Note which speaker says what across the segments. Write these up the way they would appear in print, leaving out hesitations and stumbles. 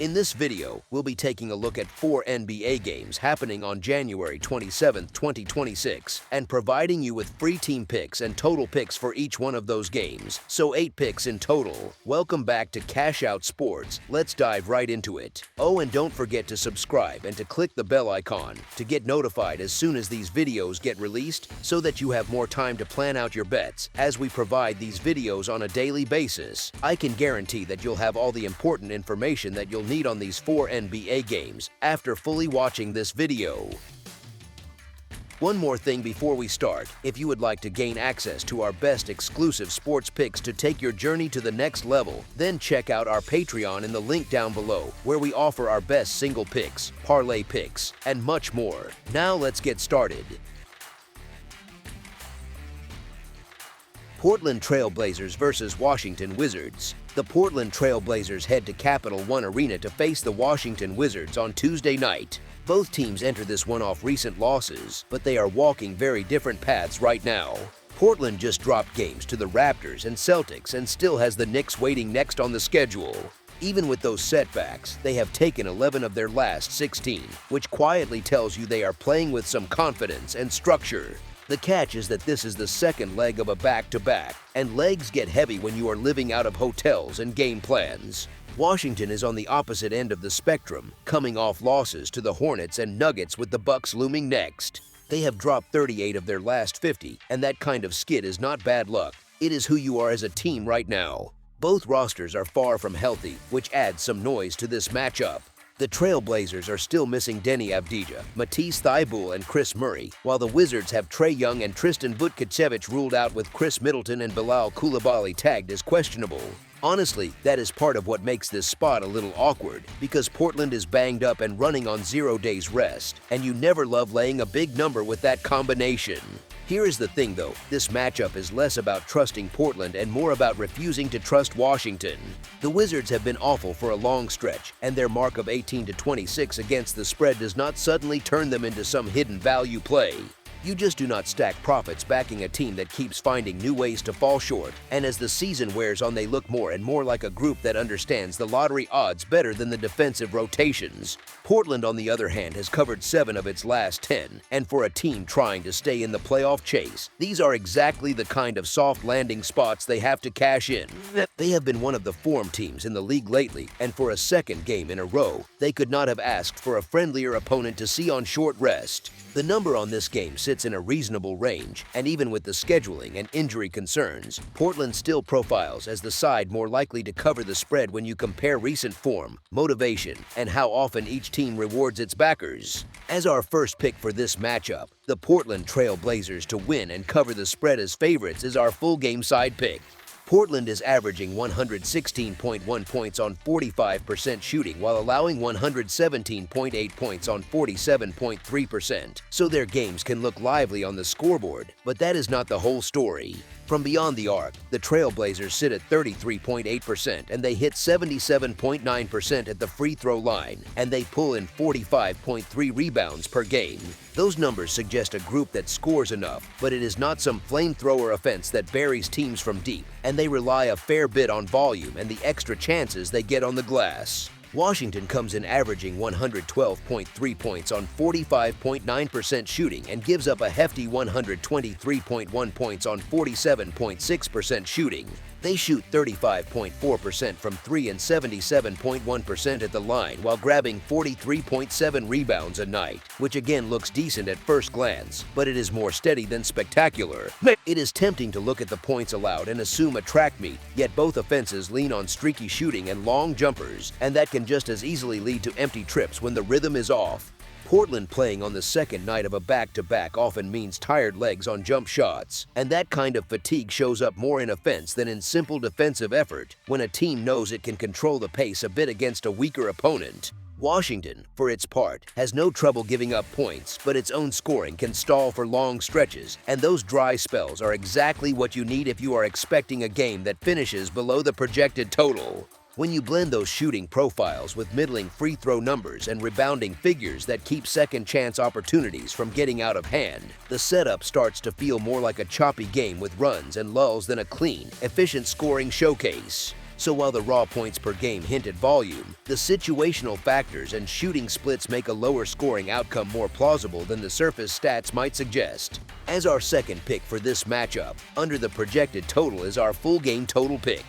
Speaker 1: In this video, we'll be taking a look at 4 NBA games happening on January 27, 2026, and providing you with free team picks and total picks for each one of those games, so 8 picks in total. Welcome back to Cash Out Sports. Let's dive right into it. Oh, and don't forget to subscribe and to click the bell icon to get notified as soon as these videos get released, so that you have more time to plan out your bets as we provide these videos on a daily basis. I can guarantee that you'll have all the important information that you'll need on these 4 NBA games after fully watching this video. One more thing before we start: if you would like to gain access to our best exclusive sports picks to take your journey to the next level, then check out our Patreon in the link down below, where we offer our best single picks, parlay picks, and much more. Now let's get started. Portland Trail Blazers versus Washington Wizards. The Portland Trail Blazers head to Capital One Arena to face the Washington Wizards on Tuesday night. Both teams entered this one off recent losses, but they are walking very different paths right now. Portland just dropped games to the Raptors and Celtics and still has the Knicks waiting next on the schedule. Even with those setbacks, they have taken 11 of their last 16, which quietly tells you they are playing with some confidence and structure. The catch is that this is the second leg of a back-to-back, and legs get heavy when you are living out of hotels and game plans. Washington is on the opposite end of the spectrum, coming off losses to the Hornets and Nuggets, with the Bucks looming next. They have dropped 38 of their last 50, and that kind of skid is not bad luck. It is who you are as a team right now. Both rosters are far from healthy, which adds some noise to this matchup. The Trailblazers are still missing Denny Avdija, Matisse Thybulle, and Chris Murray, while the Wizards have Trae Young and Tristan Vukcevic ruled out, with Chris Middleton and Bilal Coulibaly tagged as questionable. Honestly, that is part of what makes this spot a little awkward, because Portland is banged up and running on 0 days rest, and you never love laying a big number with that combination. Here is the thing though, this matchup is less about trusting Portland and more about refusing to trust Washington. The Wizards have been awful for a long stretch, and their mark of 18-26 against the spread does not suddenly turn them into some hidden value play. You just do not stack profits backing a team that keeps finding new ways to fall short, and as the season wears on they look more and more like a group that understands the lottery odds better than the defensive rotations. Portland, on the other hand, has covered 7 of its last 10, and for a team trying to stay in the playoff chase, these are exactly the kind of soft landing spots they have to cash in. They have been one of the form teams in the league lately, and for a second game in a row, they could not have asked for a friendlier opponent to see on short rest. The number on this game sits in a reasonable range, and even with the scheduling and injury concerns, Portland still profiles as the side more likely to cover the spread when you compare recent form, motivation, and how often each team rewards its backers. As our first pick for this matchup, the Portland Trail Blazers to win and cover the spread as favorites is our full game side pick. Portland is averaging 116.1 points on 45% shooting while allowing 117.8 points on 47.3%, so their games can look lively on the scoreboard, but that is not the whole story. From beyond the arc, the Trailblazers sit at 33.8%, and they hit 77.9% at the free throw line, and they pull in 45.3 rebounds per game. Those numbers suggest a group that scores enough, but it is not some flamethrower offense that buries teams from deep, and they rely a fair bit on volume and the extra chances they get on the glass. Washington comes in averaging 112.3 points on 45.9% shooting and gives up a hefty 123.1 points on 47.6% shooting. They shoot 35.4% from 3 and 77.1% at the line while grabbing 43.7 rebounds a night, which again looks decent at first glance, but it is more steady than spectacular. It is tempting to look at the points allowed and assume a track meet, yet both offenses lean on streaky shooting and long jumpers, and that can just as easily lead to empty trips when the rhythm is off. Portland playing on the second night of a back-to-back often means tired legs on jump shots, and that kind of fatigue shows up more in offense than in simple defensive effort when a team knows it can control the pace a bit against a weaker opponent. Washington, for its part, has no trouble giving up points, but its own scoring can stall for long stretches, and those dry spells are exactly what you need if you are expecting a game that finishes below the projected total. When you blend those shooting profiles with middling free throw numbers and rebounding figures that keep second chance opportunities from getting out of hand, the setup starts to feel more like a choppy game with runs and lulls than a clean, efficient scoring showcase. So while the raw points per game hint at volume, the situational factors and shooting splits make a lower scoring outcome more plausible than the surface stats might suggest. As our second pick for this matchup, under the projected total is our full game total pick.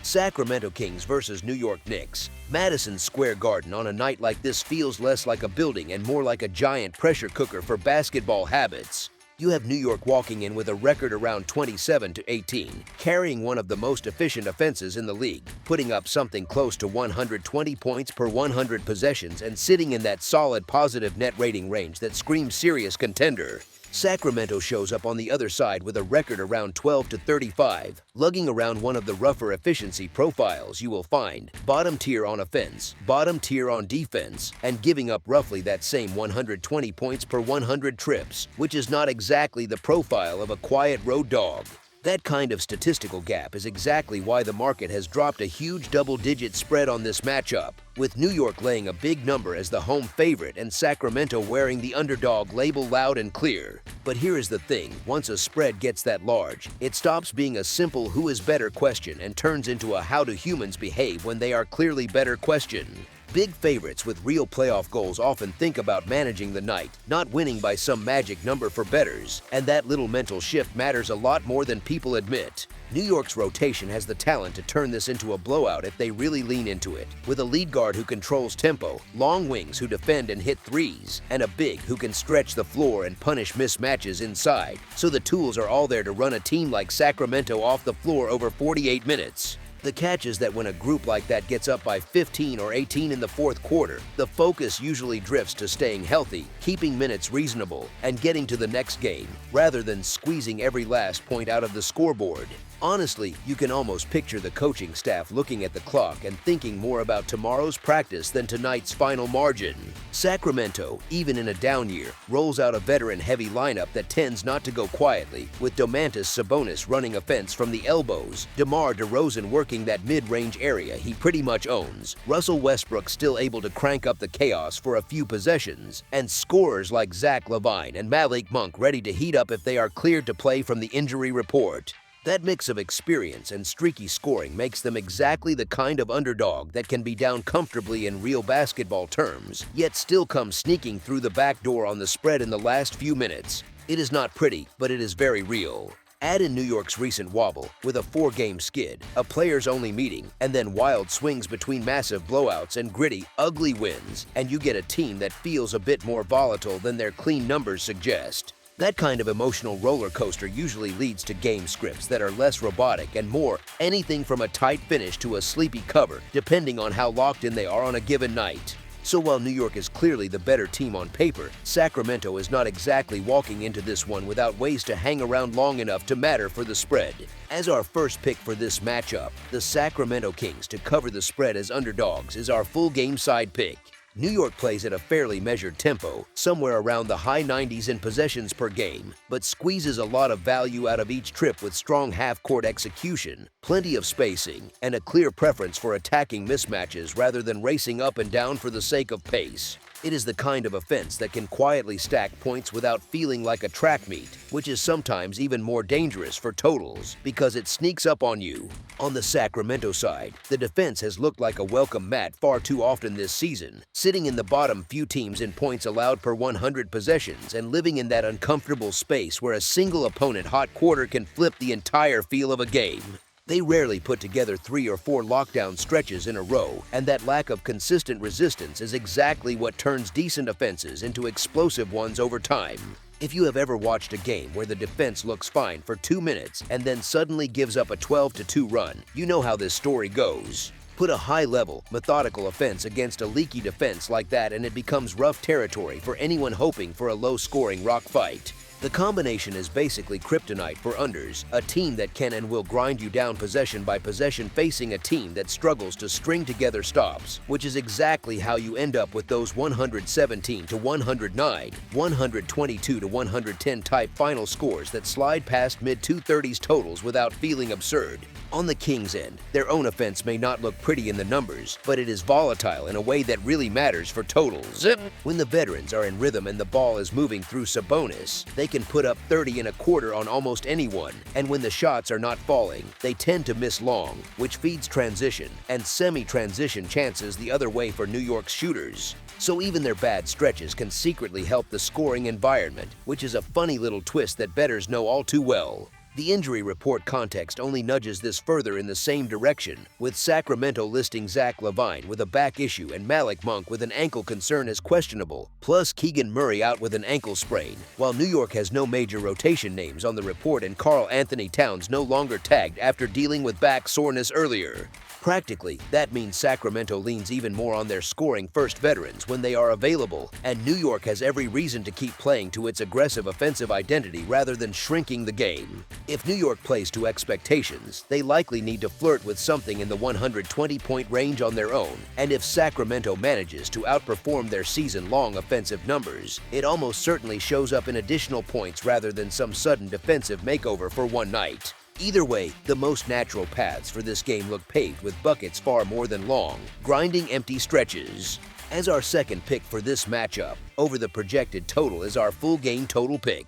Speaker 1: Sacramento Kings versus New York Knicks. Madison Square Garden on a night like this feels less like a building and more like a giant pressure cooker for basketball habits. You have New York walking in with a record around 27-18, carrying one of the most efficient offenses in the league, putting up something close to 120 points per 100 possessions and sitting in that solid positive net rating range that screams serious contender. Sacramento shows up on the other side with a record around 12-35, lugging around one of the rougher efficiency profiles you will find, bottom tier on offense, bottom tier on defense, and giving up roughly that same 120 points per 100 trips, which is not exactly the profile of a quiet road dog. That kind of statistical gap is exactly why the market has dropped a huge double-digit spread on this matchup, with New York laying a big number as the home favorite and Sacramento wearing the underdog label loud and clear. But here is the thing, once a spread gets that large, it stops being a simple who is better question and turns into a how do humans behave when they are clearly better question. Big favorites with real playoff goals often think about managing the night, not winning by some magic number for bettors, and that little mental shift matters a lot more than people admit. New York's rotation has the talent to turn this into a blowout if they really lean into it, with a lead guard who controls tempo, long wings who defend and hit threes, and a big who can stretch the floor and punish mismatches inside, so the tools are all there to run a team like Sacramento off the floor over 48 minutes. The catch is that when a group like that gets up by 15 or 18 in the fourth quarter, the focus usually drifts to staying healthy, keeping minutes reasonable, and getting to the next game, rather than squeezing every last point out of the scoreboard. Honestly, you can almost picture the coaching staff looking at the clock and thinking more about tomorrow's practice than tonight's final margin. Sacramento, even in a down year, rolls out a veteran-heavy lineup that tends not to go quietly, with Domantas Sabonis running offense from the elbows, DeMar DeRozan working that mid-range area he pretty much owns, Russell Westbrook still able to crank up the chaos for a few possessions, and scorers like Zach LaVine and Malik Monk ready to heat up if they are cleared to play from the injury report. That mix of experience and streaky scoring makes them exactly the kind of underdog that can be down comfortably in real basketball terms, yet still come sneaking through the back door on the spread in the last few minutes. It is not pretty, but it is very real. Add in New York's recent wobble with a 4-game skid, a players-only meeting, and then wild swings between massive blowouts and gritty, ugly wins, and you get a team that feels a bit more volatile than their clean numbers suggest. That kind of emotional roller coaster usually leads to game scripts that are less robotic and more anything from a tight finish to a sleepy cover, depending on how locked in they are on a given night. So while New York is clearly the better team on paper, Sacramento is not exactly walking into this one without ways to hang around long enough to matter for the spread. As our first pick for this matchup, the Sacramento Kings to cover the spread as underdogs is our full game side pick. New York plays at a fairly measured tempo, somewhere around the high 90s in possessions per game, but squeezes a lot of value out of each trip with strong half-court execution, plenty of spacing, and a clear preference for attacking mismatches rather than racing up and down for the sake of pace. It is the kind of offense that can quietly stack points without feeling like a track meet, which is sometimes even more dangerous for totals because it sneaks up on you. On the Sacramento side, the defense has looked like a welcome mat far too often this season, sitting in the bottom few teams in points allowed per 100 possessions and living in that uncomfortable space where a single opponent hot quarter can flip the entire feel of a game. They rarely put together 3 or 4 lockdown stretches in a row, and that lack of consistent resistance is exactly what turns decent offenses into explosive ones over time. If you have ever watched a game where the defense looks fine for 2 minutes and then suddenly gives up a 12-2 run, you know how this story goes. Put a high-level, methodical offense against a leaky defense like that and it becomes rough territory for anyone hoping for a low-scoring rock fight. The combination is basically kryptonite for unders, a team that can and will grind you down possession by possession facing a team that struggles to string together stops, which is exactly how you end up with those 117-109, 122-110 type final scores that slide past mid-230s totals without feeling absurd. On the Kings' end, their own offense may not look pretty in the numbers, but it is volatile in a way that really matters for totals. When the veterans are in rhythm and the ball is moving through Sabonis, they They can put up 30 and a quarter on almost anyone, and when the shots are not falling, they tend to miss long, which feeds transition and semi-transition chances the other way for New York's shooters. So even their bad stretches can secretly help the scoring environment, which is a funny little twist that bettors know all too well. The injury report context only nudges this further in the same direction, with Sacramento listing Zach LaVine with a back issue and Malik Monk with an ankle concern as questionable, plus Keegan Murray out with an ankle sprain, while New York has no major rotation names on the report and Karl Anthony Towns no longer tagged after dealing with back soreness earlier. Practically, that means Sacramento leans even more on their scoring-first veterans when they are available, and New York has every reason to keep playing to its aggressive offensive identity rather than shrinking the game. If New York plays to expectations, they likely need to flirt with something in the 120-point range on their own, and if Sacramento manages to outperform their season-long offensive numbers, it almost certainly shows up in additional points rather than some sudden defensive makeover for one night. Either way, the most natural paths for this game look paved with buckets far more than long, grinding empty stretches. As our second pick for this matchup, over the projected total is our full game total pick.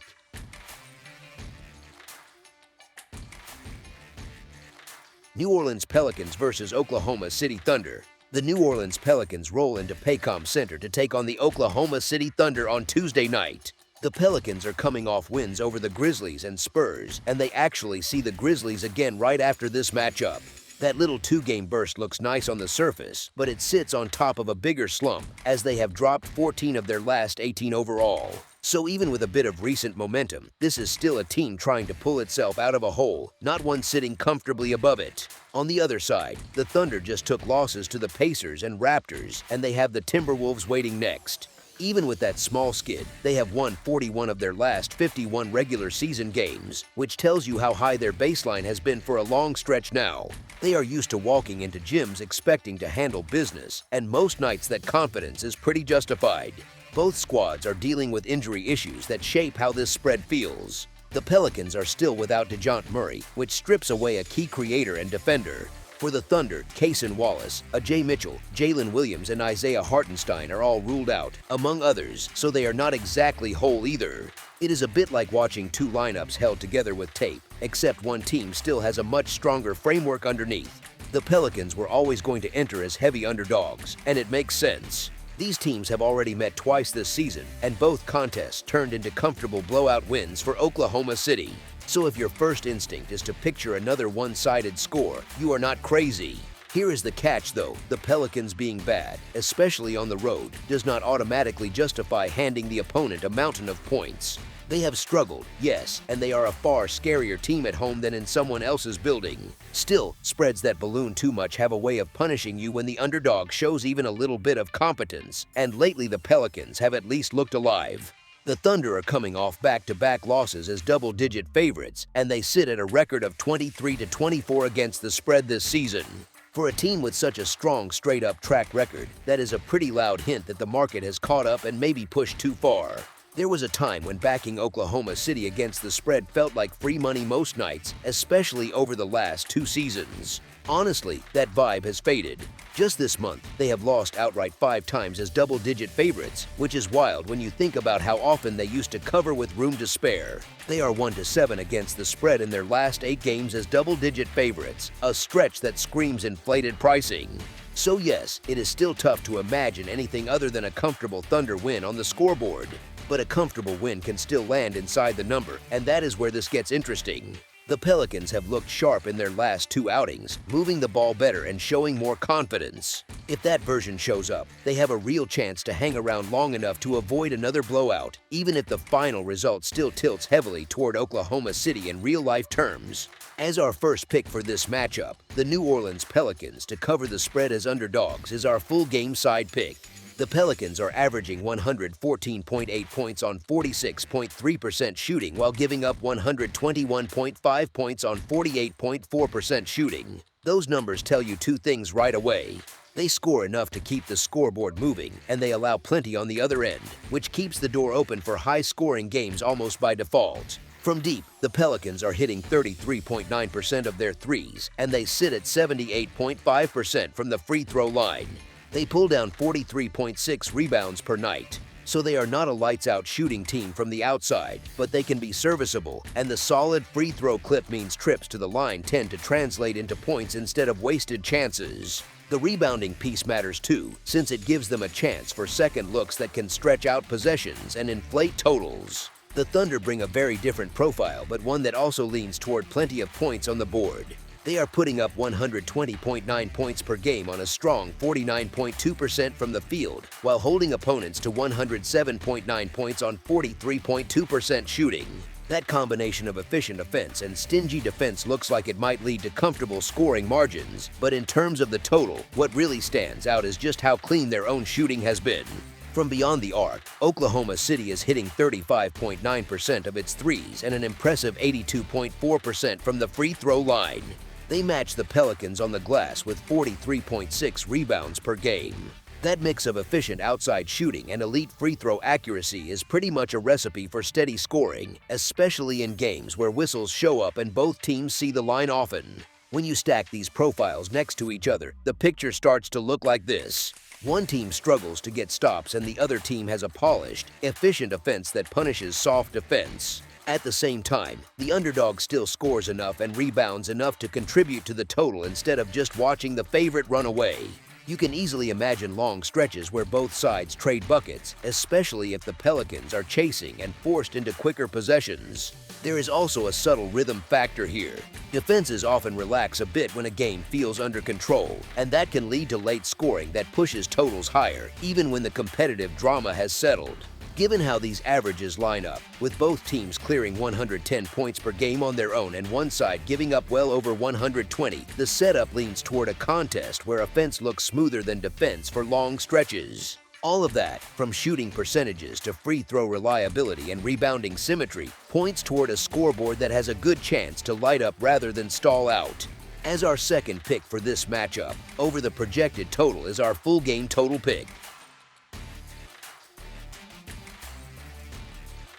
Speaker 1: New Orleans Pelicans versus Oklahoma City Thunder. The New Orleans Pelicans roll into Paycom Center to take on the Oklahoma City Thunder on Tuesday night. The Pelicans are coming off wins over the Grizzlies and Spurs, and they actually see the Grizzlies again right after this matchup. That little two-game burst looks nice on the surface, but it sits on top of a bigger slump, as they have dropped 14 of their last 18 overall. So even with a bit of recent momentum, this is still a team trying to pull itself out of a hole, not one sitting comfortably above it. On the other side, the Thunder just took losses to the Pacers and Raptors, and they have the Timberwolves waiting next. Even with that small skid, they have won 41 of their last 51 regular season games, which tells you how high their baseline has been for a long stretch now. They are used to walking into gyms expecting to handle business, and most nights that confidence is pretty justified. Both squads are dealing with injury issues that shape how this spread feels. The Pelicans are still without DeJounte Murray, which strips away a key creator and defender. For the Thunder, Cason Wallace, Ajay Mitchell, Jalen Williams, and Isaiah Hartenstein are all ruled out, among others, so they are not exactly whole either. It is a bit like watching two lineups held together with tape, except one team still has a much stronger framework underneath. The Pelicans were always going to enter as heavy underdogs, and it makes sense. These teams have already met twice this season, and both contests turned into comfortable blowout wins for Oklahoma City. So if your first instinct is to picture another one-sided score, you are not crazy. Here is the catch though, the Pelicans being bad, especially on the road, does not automatically justify handing the opponent a mountain of points. They have struggled, yes, and they are a far scarier team at home than in someone else's building. Still, spreads that balloon too much have a way of punishing you when the underdog shows even a little bit of competence, and lately the Pelicans have at least looked alive. The Thunder are coming off back-to-back losses as double-digit favorites, and they sit at a record of 23-24 against the spread this season. For a team with such a strong straight-up track record, that is a pretty loud hint that the market has caught up and maybe pushed too far. There was a time when backing Oklahoma City against the spread felt like free money most nights, especially over the last two seasons. Honestly, that vibe has faded. Just this month, they have lost outright 5 times as double-digit favorites, which is wild when you think about how often they used to cover with room to spare. They are 1-7 against the spread in their last 8 games as double-digit favorites, a stretch that screams inflated pricing. So yes, it is still tough to imagine anything other than a comfortable Thunder win on the scoreboard. But a comfortable win can still land inside the number, and that is where this gets interesting. The Pelicans have looked sharp in their last 2 outings, moving the ball better and showing more confidence. If that version shows up, they have a real chance to hang around long enough to avoid another blowout, even if the final result still tilts heavily toward Oklahoma City in real-life terms. As our first pick for this matchup, the New Orleans Pelicans to cover the spread as underdogs is our full game side pick. The Pelicans are averaging 114.8 points on 46.3% shooting while giving up 121.5 points on 48.4% shooting. Those numbers tell you 2 things right away. They score enough to keep the scoreboard moving, and they allow plenty on the other end, which keeps the door open for high-scoring games almost by default. From deep, the Pelicans are hitting 33.9% of their threes, and they sit at 78.5% from the free throw line. They pull down 43.6 rebounds per night. So they are not a lights-out shooting team from the outside, but they can be serviceable, and the solid free throw clip means trips to the line tend to translate into points instead of wasted chances. The rebounding piece matters too, since it gives them a chance for second looks that can stretch out possessions and inflate totals. The Thunder bring a very different profile, but one that also leans toward plenty of points on the board. They are putting up 120.9 points per game on a strong 49.2% from the field, while holding opponents to 107.9 points on 43.2% shooting. That combination of efficient offense and stingy defense looks like it might lead to comfortable scoring margins, but in terms of the total, what really stands out is just how clean their own shooting has been. From beyond the arc, Oklahoma City is hitting 35.9% of its threes and an impressive 82.4% from the free throw line. They match the Pelicans on the glass with 43.6 rebounds per game. That mix of efficient outside shooting and elite free throw accuracy is pretty much a recipe for steady scoring, especially in games where whistles show up and both teams see the line often. When you stack these profiles next to each other, the picture starts to look like this. One team struggles to get stops and the other team has a polished, efficient offense that punishes soft defense. At the same time, the underdog still scores enough and rebounds enough to contribute to the total instead of just watching the favorite run away. You can easily imagine long stretches where both sides trade buckets, especially if the Pelicans are chasing and forced into quicker possessions. There is also a subtle rhythm factor here. Defenses often relax a bit when a game feels under control, and that can lead to late scoring that pushes totals higher, even when the competitive drama has settled. Given how these averages line up, with both teams clearing 110 points per game on their own and one side giving up well over 120, the setup leans toward a contest where offense looks smoother than defense for long stretches. All of that, from shooting percentages to free throw reliability and rebounding symmetry, points toward a scoreboard that has a good chance to light up rather than stall out. As our second pick for this matchup, over the projected total is our full game total pick.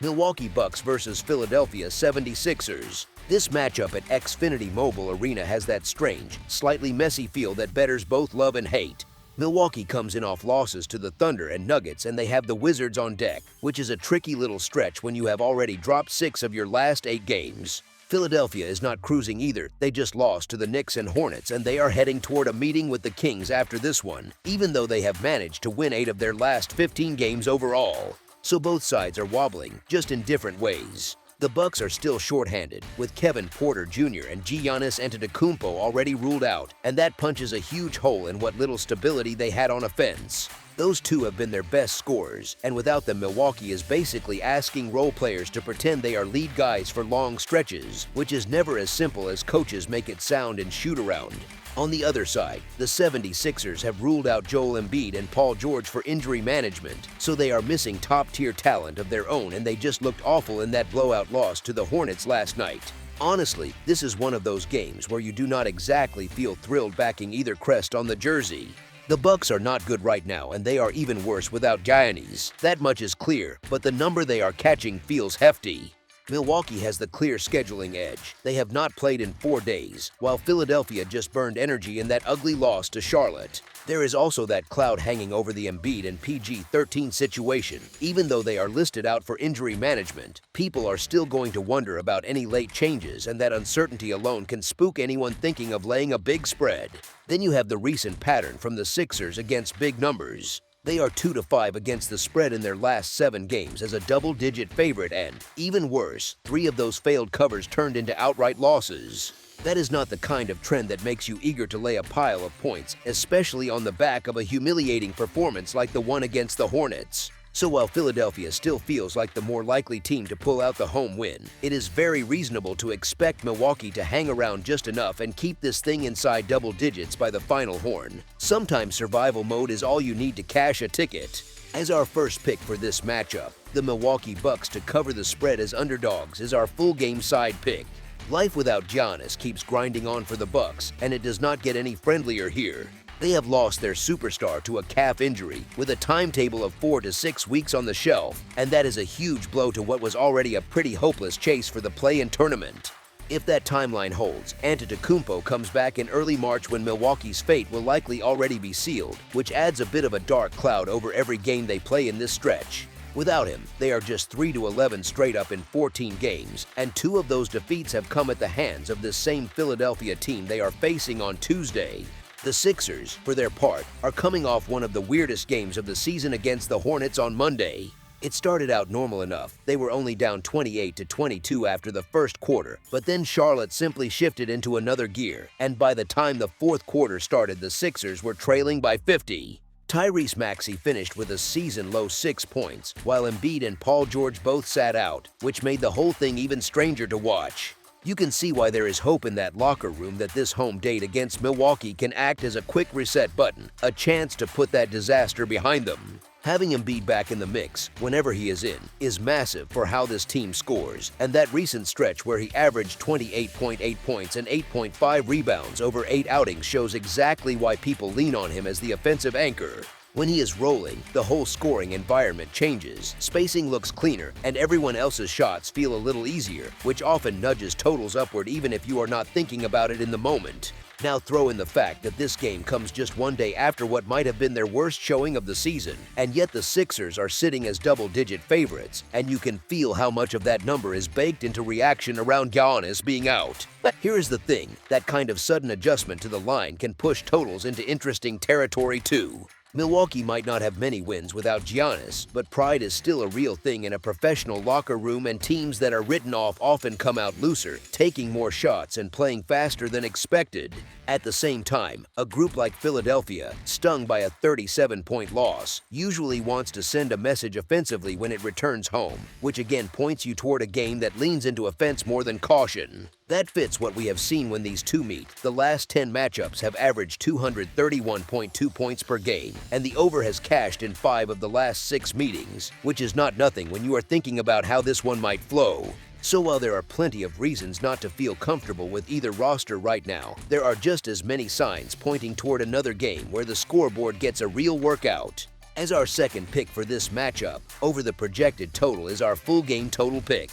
Speaker 1: Milwaukee Bucks versus Philadelphia 76ers. This matchup at Xfinity Mobile Arena has that strange, slightly messy feel that bettors both love and hate. Milwaukee comes in off losses to the Thunder and Nuggets, and they have the Wizards on deck, which is a tricky little stretch when you have already dropped 6 of your last 8 games. Philadelphia is not cruising either. They just lost to the Knicks and Hornets, and they are heading toward a meeting with the Kings after this one, even though they have managed to win 8 of their last 15 games overall. So both sides are wobbling, just in different ways. The Bucks are still shorthanded, with Kevin Porter Jr. and Giannis Antetokounmpo already ruled out, and that punches a huge hole in what little stability they had on offense. Those two have been their best scorers, and without them, Milwaukee is basically asking role players to pretend they are lead guys for long stretches, which is never as simple as coaches make it sound in shoot-around. On the other side, the 76ers have ruled out Joel Embiid and Paul George for injury management, so they are missing top-tier talent of their own, and they just looked awful in that blowout loss to the Hornets last night. Honestly, this is one of those games where you do not exactly feel thrilled backing either crest on the jersey. The Bucks are not good right now, and they are even worse without Giannis. That much is clear, but the number they are catching feels hefty. Milwaukee has the clear scheduling edge. They have not played in 4 days, while Philadelphia just burned energy in that ugly loss to Charlotte. There is also that cloud hanging over the Embiid and PG-13 situation. Even though they are listed out for injury management, people are still going to wonder about any late changes, and that uncertainty alone can spook anyone thinking of laying a big spread. Then you have the recent pattern from the Sixers against big numbers. They are 2-5 against the spread in their last 7 games as a double-digit favorite, and, even worse, 3 of those failed covers turned into outright losses. That is not the kind of trend that makes you eager to lay a pile of points, especially on the back of a humiliating performance like the one against the Hornets. So while Philadelphia still feels like the more likely team to pull out the home win, it is very reasonable to expect Milwaukee to hang around just enough and keep this thing inside double digits by the final horn. Sometimes survival mode is all you need to cash a ticket. As our first pick for this matchup, the Milwaukee Bucks to cover the spread as underdogs is our full game side pick. Life without Giannis keeps grinding on for the Bucks, and it does not get any friendlier here. They have lost their superstar to a calf injury with a timetable of 4 to 6 weeks on the shelf, and that is a huge blow to what was already a pretty hopeless chase for the play-in tournament. If that timeline holds, Antetokounmpo comes back in early March when Milwaukee's fate will likely already be sealed, which adds a bit of a dark cloud over every game they play in this stretch. Without him, they are just 3-11 straight up in 14 games, and 2 of those defeats have come at the hands of this same Philadelphia team they are facing on Tuesday. The Sixers, for their part, are coming off one of the weirdest games of the season against the Hornets on Monday. It started out normal enough. They were only down 28-22 after the first quarter, but then Charlotte simply shifted into another gear, and by the time the fourth quarter started, the Sixers were trailing by 50. Tyrese Maxey finished with a season-low 6 points, while Embiid and Paul George both sat out, which made the whole thing even stranger to watch. You can see why there is hope in that locker room that this home date against Milwaukee can act as a quick reset button, a chance to put that disaster behind them. Having Embiid back in the mix, whenever he is in, is massive for how this team scores, and that recent stretch where he averaged 28.8 points and 8.5 rebounds over 8 outings shows exactly why people lean on him as the offensive anchor. When he is rolling, the whole scoring environment changes, spacing looks cleaner, and everyone else's shots feel a little easier, which often nudges totals upward even if you are not thinking about it in the moment. Now throw in the fact that this game comes just one day after what might have been their worst showing of the season, and yet the Sixers are sitting as double-digit favorites, and you can feel how much of that number is baked into reaction around Giannis being out. Here is the thing, that kind of sudden adjustment to the line can push totals into interesting territory too. Milwaukee might not have many wins without Giannis, but pride is still a real thing in a professional locker room, and teams that are written off often come out looser, taking more shots and playing faster than expected. At the same time, a group like Philadelphia, stung by a 37-point loss, usually wants to send a message offensively when it returns home, which again points you toward a game that leans into offense more than caution. That fits what we have seen when these two meet. The last 10 matchups have averaged 231.2 points per game, and the over has cashed in 5 of the last 6 meetings, which is not nothing when you are thinking about how this one might flow. So while there are plenty of reasons not to feel comfortable with either roster right now, there are just as many signs pointing toward another game where the scoreboard gets a real workout. As our second pick for this matchup, over the projected total is our full game total pick.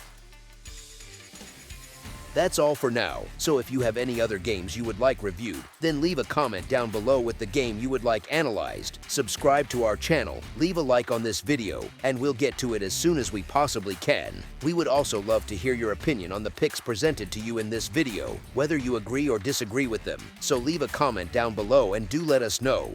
Speaker 1: That's all for now, so if you have any other games you would like reviewed, then leave a comment down below with the game you would like analyzed, subscribe to our channel, leave a like on this video, and we'll get to it as soon as we possibly can. We would also love to hear your opinion on the picks presented to you in this video, whether you agree or disagree with them, so leave a comment down below and do let us know.